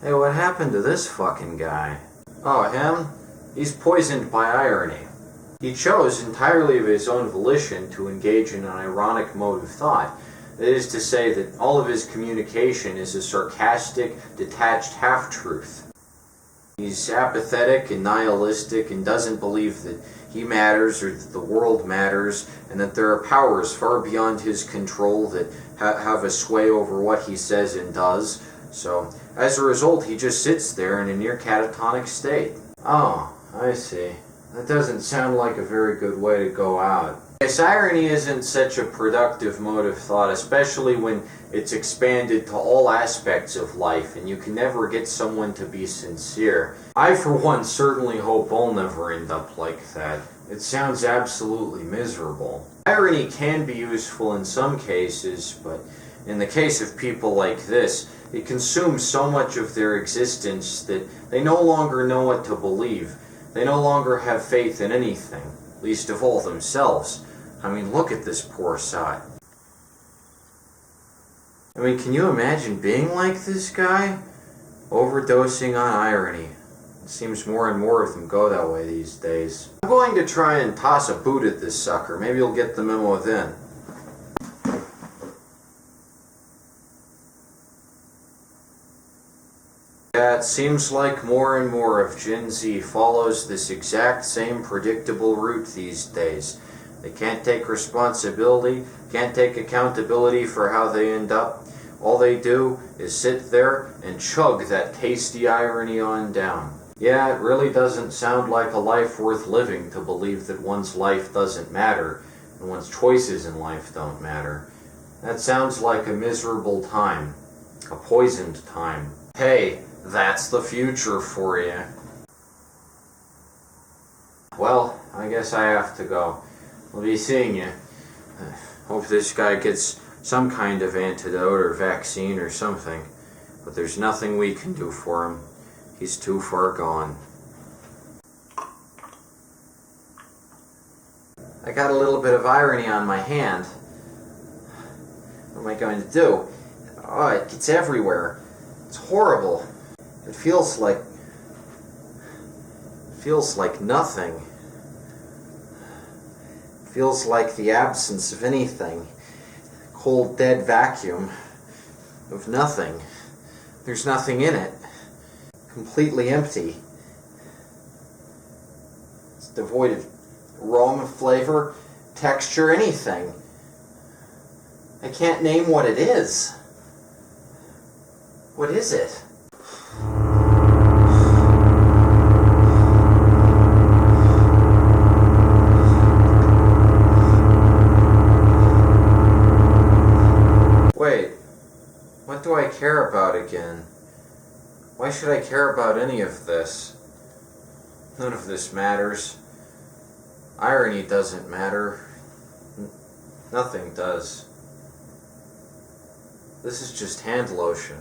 Hey, what happened to this fucking guy? Oh, him? He's poisoned by irony. He chose entirely of his own volition to engage in an ironic mode of thought. That is to say that all of his communication is a sarcastic, detached half-truth. He's apathetic and nihilistic and doesn't believe that he matters or that the world matters and that there are powers far beyond his control that have a sway over what he says and does. So, as a result, he just sits there in a near catatonic state. Oh, I see. That doesn't sound like a very good way to go out. Yes, irony isn't such a productive mode of thought, especially when it's expanded to all aspects of life, and you can never get someone to be sincere. I, for one, certainly hope I'll never end up like that. It sounds absolutely miserable. Irony can be useful in some cases, but in the case of people like this, it consumes so much of their existence that they no longer know what to believe. They no longer have faith in anything, least of all themselves. I mean, look at this poor sot. I mean, can you imagine being like this guy? Overdosing on irony. It seems more and more of them go that way these days. I'm going to try and toss a boot at this sucker. Maybe you'll get the memo then. Yeah, it seems like more and more of Gen Z follows this exact same predictable route these days. They can't take responsibility, can't take accountability for how they end up. All they do is sit there and chug that tasty irony on down. Yeah, it really doesn't sound like a life worth living to believe that one's life doesn't matter and one's choices in life don't matter. That sounds like a miserable time, a poisoned time. Hey, that's the future for you. Well, I guess I have to go. I'll be seeing you. Hope this guy gets some kind of antidote or vaccine or something. But there's nothing we can do for him. He's too far gone. I got a little bit of irony on my hand. What am I going to do? Oh, it gets everywhere. It's horrible. It feels like nothing. It feels like the absence of anything. Cold, dead vacuum of nothing. There's nothing in it. Completely empty. It's devoid of aroma, flavor, texture, anything. I can't name what it is. What is it? Wait, what do I care about again? Why should I care about any of this? None of this matters. Irony doesn't matter. Nothing does. This is just hand lotion.